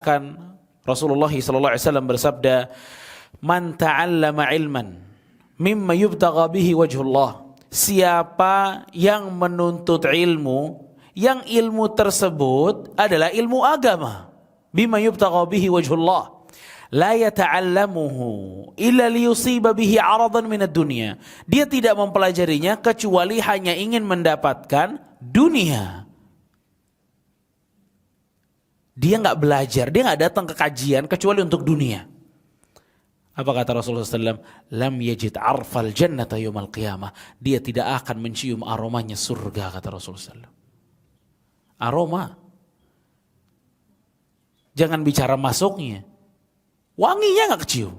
Kan Rasulullah SAW bersabda, "Man ta'allama ilman mimma yubtagha bihi wajhullah." Siapa yang menuntut ilmu, yang ilmu tersebut adalah ilmu agama, bima yubtagha bihi wajhullah, la yata'allamuhu illa liyusiba bihi 'aradan min ad-dunya. Dia tidak mempelajarinya kecuali hanya ingin mendapatkan dunia. Dia nggak belajar, dia nggak datang ke kajian kecuali untuk dunia. Apa kata Rasulullah SAW? Lam yajid arfal jannata yawmal qiyamah. Dia tidak akan mencium aromanya surga, kata Rasulullah SAW. Aroma. Jangan bicara masuknya. Wanginya nggak kecium.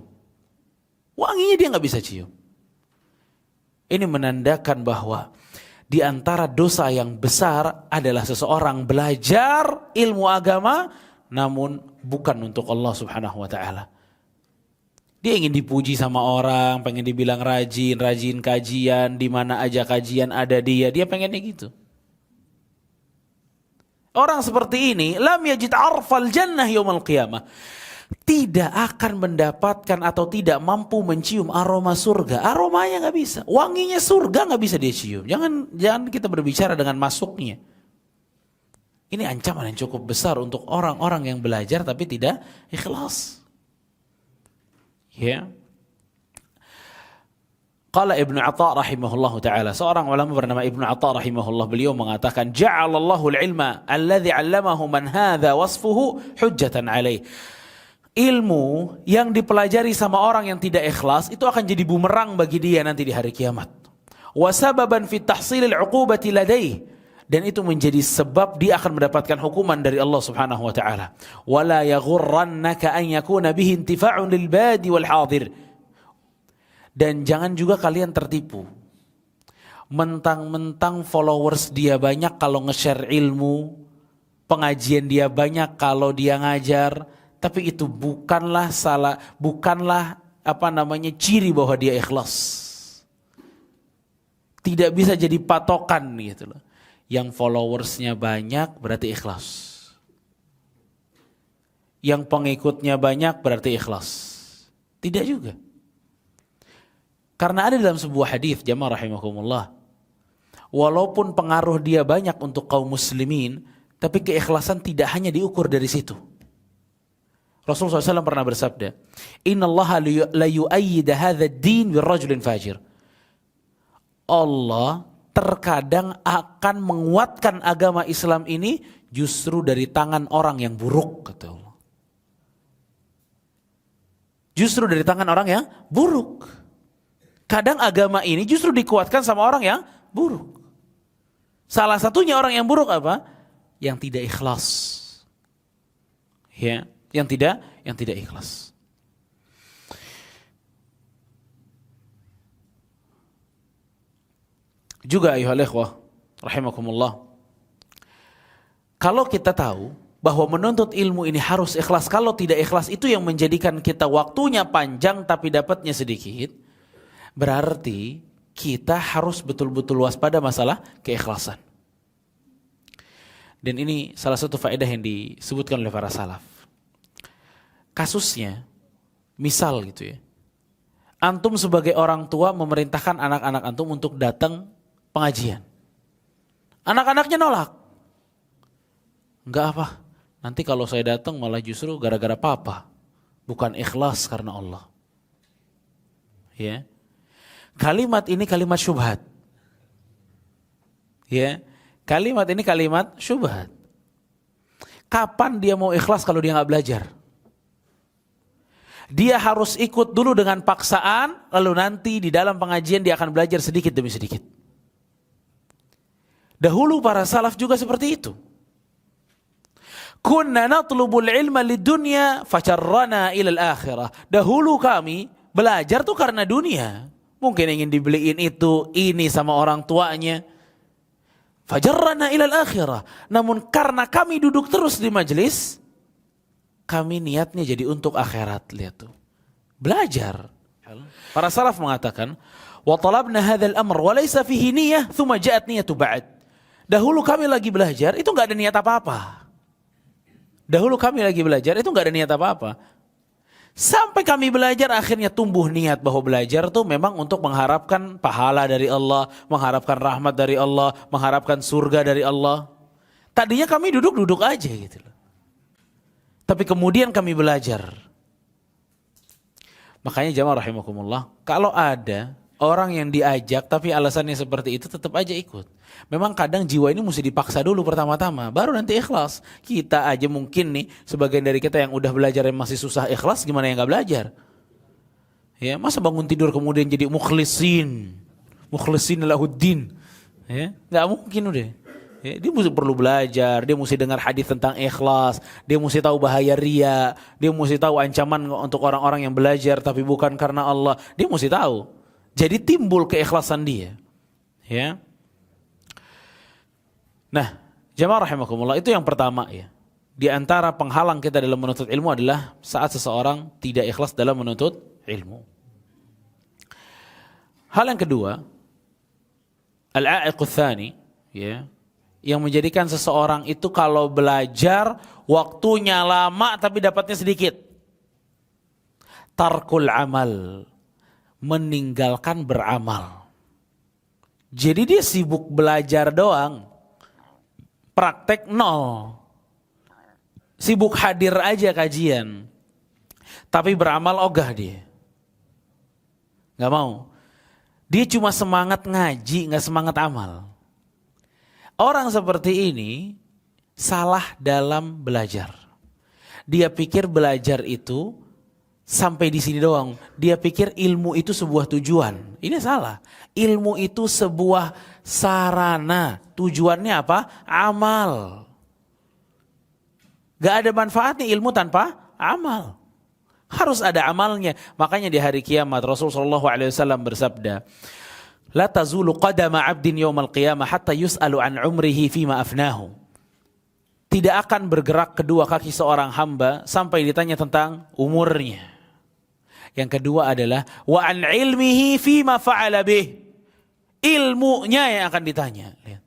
Wanginya dia nggak bisa cium. Ini menandakan bahwa di antara dosa yang besar adalah seseorang belajar ilmu agama namun bukan untuk Allah Subhanahu wa taala. Dia ingin dipuji sama orang, pengen dibilang rajin kajian, di mana aja kajian ada dia pengennya gitu. Orang seperti ini lam yajid arfal jannah yaumil qiyamah. Tidak akan mendapatkan atau tidak mampu mencium aroma surga. Aromanya nggak bisa, wanginya surga nggak bisa dia cium. Jangan kita berbicara dengan masuknya. Ini ancaman yang cukup besar untuk orang-orang yang belajar tapi tidak ikhlas. Ya. Qala Ibnu Atha rahimahullahu taala, seorang ulama bernama Ibnu Atha rahimahullah, beliau mengatakan, ja'alallahu al-ilma alladhi 'allamahu man hadha wasfuhu hujjatan alaih. Ilmu yang dipelajari sama orang yang tidak ikhlas itu akan jadi bumerang bagi dia nanti di hari kiamat. Wa sababan fi tahsilil 'uqubati ladaihi, dan itu menjadi sebab dia akan mendapatkan hukuman dari Allah Subhanahu wa taala. Wala yaghurrannaka an yakuna bihi intifa'un lil badi wal hadir. Dan jangan juga kalian tertipu. Mentang-mentang followers dia banyak kalau nge-share ilmu, pengajian dia banyak kalau dia ngajar, tapi itu bukanlah ciri bahwa dia ikhlas. Tidak bisa jadi patokan gitu loh. Yang followersnya banyak berarti ikhlas. Yang pengikutnya banyak berarti ikhlas. Tidak juga. Karena ada dalam sebuah hadis, jamaah rahimakumullah, walaupun pengaruh dia banyak untuk kaum muslimin, tapi keikhlasan tidak hanya diukur dari situ. Rasulullah SAW pernah bersabda, Innallaha la yu'ayyida hadha ad-din birrajulin fajir. Allah terkadang akan menguatkan agama Islam ini justru dari tangan orang yang buruk, kata Allah. Justru dari tangan orang yang buruk. Kadang agama ini justru dikuatkan sama orang yang buruk. Salah satunya orang yang buruk apa? Yang tidak ikhlas. Ya. Yang tidak ikhlas. Juga ayuhal ikhwah rahimakumullah, kalau kita tahu bahwa menuntut ilmu ini harus ikhlas, kalau tidak ikhlas itu yang menjadikan kita waktunya panjang tapi dapatnya sedikit, berarti kita harus betul-betul waspada masalah keikhlasan. Dan ini salah satu faedah yang disebutkan oleh para salaf. Kasusnya, misal gitu ya, antum sebagai orang tua memerintahkan anak-anak antum untuk datang pengajian. Anak-anaknya nolak. Enggak apa, nanti kalau saya datang malah justru gara-gara papa, bukan ikhlas karena Allah. Ya. Kalimat ini kalimat syubhat. Ya. Kalimat ini kalimat syubhat. Kapan dia mau ikhlas kalau dia enggak belajar? Dia harus ikut dulu dengan paksaan, lalu nanti di dalam pengajian dia akan belajar sedikit demi sedikit. Dahulu para salaf juga seperti itu. Kunna natlubul ilma lidunya facarrana ilal akhirah. Dahulu kami belajar tuh karena dunia. Mungkin ingin dibeliin ini sama orang tuanya. Fajarrana ilal akhirah. Namun karena kami duduk terus di majelis, kami niatnya jadi untuk akhirat. Lihat tuh. Belajar. Para salaf mengatakan, wa talabna hadzal amr wa laysa fihi niyyah, thumma ja'at niyyatu ba'd. Dahulu kami lagi belajar, itu enggak ada niat apa-apa. Dahulu kami lagi belajar, itu nggak ada niat apa-apa. Sampai kami belajar, akhirnya tumbuh niat bahwa belajar tuh memang untuk mengharapkan pahala dari Allah, mengharapkan rahmat dari Allah, mengharapkan surga dari Allah. Tadinya kami duduk-duduk aja gitu loh. Tapi kemudian kami belajar. Makanya jamaah rahimakumullah, kalau ada orang yang diajak tapi alasannya seperti itu, tetap aja ikut. Memang kadang jiwa ini mesti dipaksa dulu pertama-tama, baru nanti ikhlas. Kita aja mungkin nih, sebagian dari kita yang udah belajar yang masih susah ikhlas, gimana yang gak belajar? Ya, masa bangun tidur kemudian jadi mukhlisin lahuddin? Ya, gak mungkin udah. Ya, dia mesti perlu belajar, dia mesti dengar hadis tentang ikhlas, dia mesti tahu bahaya riya, dia mesti tahu ancaman untuk orang-orang yang belajar tapi bukan karena Allah, dia mesti tahu. Jadi timbul keikhlasan dia. Ya. Nah, jamaah rahimakumullah, itu yang pertama ya. Di antara penghalang kita dalam menuntut ilmu adalah saat seseorang tidak ikhlas dalam menuntut ilmu. Hal yang kedua, al-a'iqu tsani, ya, yang menjadikan seseorang itu kalau belajar waktunya lama tapi dapatnya sedikit. Tarkul amal, meninggalkan beramal. Jadi dia sibuk belajar doang, praktek nol. Sibuk hadir aja kajian, tapi beramal ogah dia. Gak mau. Dia cuma semangat ngaji, gak semangat amal. Orang seperti ini salah dalam belajar. Dia pikir belajar itu sampai di sini doang. Dia pikir ilmu itu sebuah tujuan. Ini salah. Ilmu itu sebuah sarana. Tujuannya apa? Amal. Gak ada manfaatnya ilmu tanpa amal. Harus ada amalnya. Makanya di hari kiamat Rasulullah SAW bersabda, la tazulu qadama 'abdin yawmal qiyamah hatta yus'alu an umrihi fima afnahu. Tidak akan bergerak kedua kaki seorang hamba sampai ditanya tentang umurnya. Yang kedua adalah wa an ilmihi fima fa'ala bih. Ilmunya yang akan ditanya. Lihat.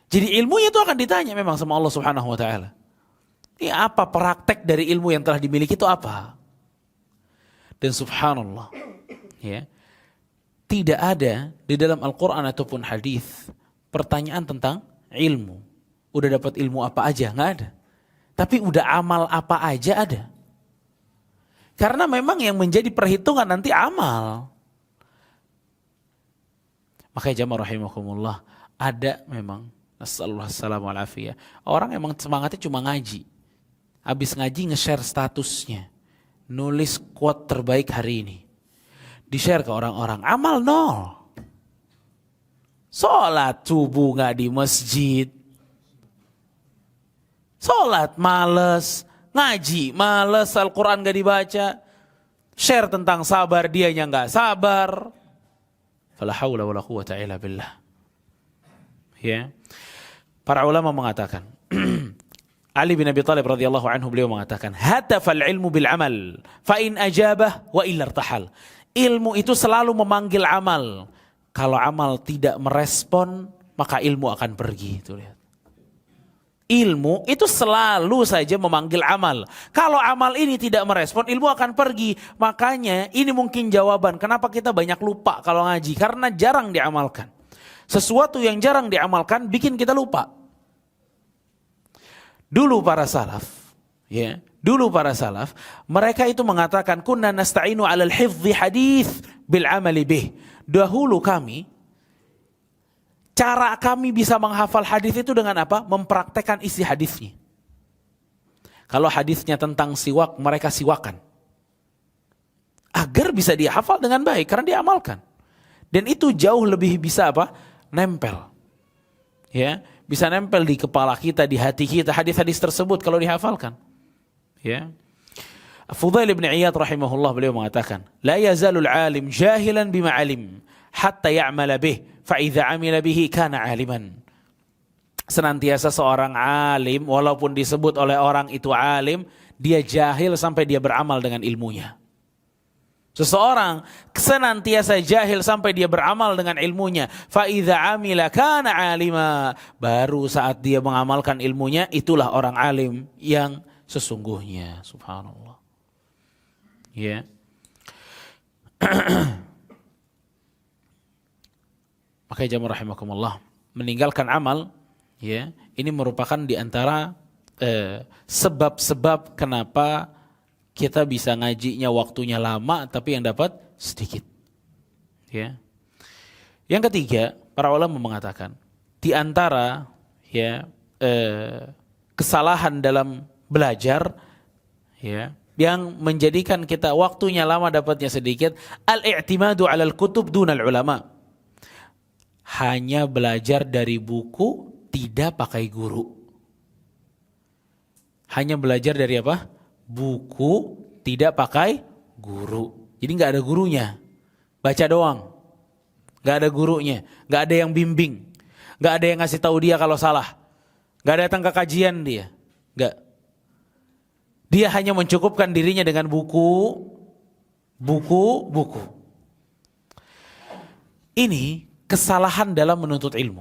Jadi ilmunya itu akan ditanya memang sama Allah Subhanahu wa taala. Ini apa praktek dari ilmu yang telah dimiliki itu apa? Dan subhanallah, ya. Tidak ada di dalam Al-Quran ataupun hadis pertanyaan tentang ilmu. Udah dapat ilmu apa aja? Nggak ada. Tapi udah amal apa aja ada. Karena memang yang menjadi perhitungan nanti amal. Makanya jamaah rahimakumullah, ada memang, nasallallahu assalamu alafiyah, orang emang semangatnya cuma ngaji. Habis ngaji nge-share statusnya, nulis quote terbaik hari ini, di-share ke orang-orang. Amal nol. Sholat subuh gak di masjid, sholat males, ngaji males, Al-Quran gak dibaca, share tentang sabar dianya gak sabar. Fala haula wala quwwata illa billah. Ya. Para ulama mengatakan, Ali bin Abi Thalib radhiyallahu anhu, beliau mengatakan, hatafal ilmu bil amal, fa in ajabah wa illa irtahal. Ilmu itu selalu memanggil amal. Kalau amal tidak merespon, maka ilmu akan pergi. Tuh, lihat. Ilmu itu selalu saja memanggil amal. Kalau amal ini tidak merespon, ilmu akan pergi. Makanya ini mungkin jawaban kenapa kita banyak lupa kalau ngaji, karena jarang diamalkan. Sesuatu yang jarang diamalkan bikin kita lupa. Dulu para salaf, ya, mereka itu mengatakan kunna nasta'inu 'alal hifdzi hadits bil 'amali bih. Dahulu cara kami bisa menghafal hadis itu dengan apa? Mempraktekkan isi hadisnya. Kalau hadisnya tentang siwak, mereka siwakan. Agar bisa dihafal dengan baik karena diamalkan. Dan itu jauh lebih bisa apa? Nempel. Ya. Bisa nempel di kepala kita, di hati kita, hadis-hadis tersebut kalau dihafalkan. Ya. Fudail bin Iyad rahimahullah, beliau mengatakan, la yazalul alim jahilan bima alim hatta ya'mala bih, fa idza 'amila bihi kana 'aliman. Senantiasa seorang alim walaupun disebut oleh orang itu alim, dia jahil sampai dia beramal dengan ilmunya. Seseorang senantiasa jahil sampai dia beramal dengan ilmunya. Fa idza amila kana alima. Baru saat dia mengamalkan ilmunya, itulah orang alim yang sesungguhnya. Subhanallah. Ya. Makanya jamaah rahimakumullah, meninggalkan amal, ya, ini merupakan di antara sebab-sebab kenapa kita bisa ngajinya waktunya lama tapi yang dapat sedikit. Ya. Yang ketiga, para ulama mengatakan di antara ya kesalahan dalam belajar, ya, yang menjadikan kita waktunya lama dapatnya sedikit, al-i'timadu 'alal kutub dunal ulama. Hanya belajar dari buku, tidak pakai guru. Hanya belajar dari apa? Buku, tidak pakai guru. Jadi nggak ada gurunya, baca doang. Nggak ada gurunya, nggak ada yang bimbing, nggak ada yang ngasih tahu dia kalau salah, nggak datang ke kajian dia, nggak. Dia hanya mencukupkan dirinya dengan buku. Ini kesalahan dalam menuntut ilmu.